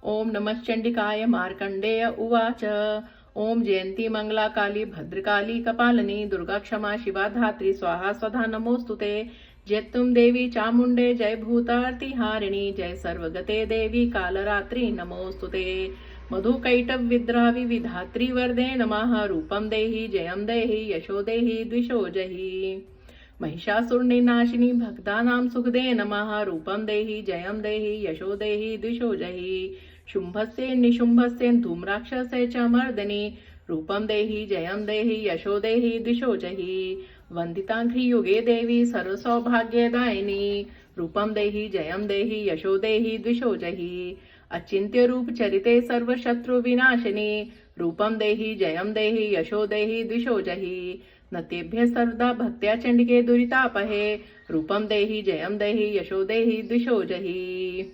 ओम नमः चंडिकाय मार्कंडेय उवाच। ओम जयंती मंगला काली भद्रकाली कपालिनी दुर्गा क्षमा शिवा धात्री स्वाहा स्वधा नमोस्तुते। जय तुम देवी चामुंडे जय भूतार्तिहारिणी जय सर्वगते देवी कालरात्रि नमोस्तुते। मधुकैटभ विद्रावि विधात्री वरदे नमः। रूपम देहि जयम देहि यशो देहि द्विषो जहि। महिषासुरनिनाशिनी भक्तानां सुखदे नमः। रूपम देहि जयम देहि यशो देहि द्विषो जहि। शुंभस्य निशुंभस्य धूम्राक्षस्य च मर्दिनी। रूपम देहि जयम देहि यशो देहि द्विषो जहि। वंदिताघ्रियुगे देवी सर्वसौभाग्यदायिनी। रूपम देहि जयम देहि यशो देहि द्विषो जहि। अचिंत्य रूप चरिते सर्वशत्रु विनाशिनी। रूपम देहि जयम देहि यशो देहि द्विषो जहि। नतेभ्य सर्वदा भक्त्या चंडिके दुरितापहे। रूपम देहि जयम देहि यशो देहि द्विषो जहि।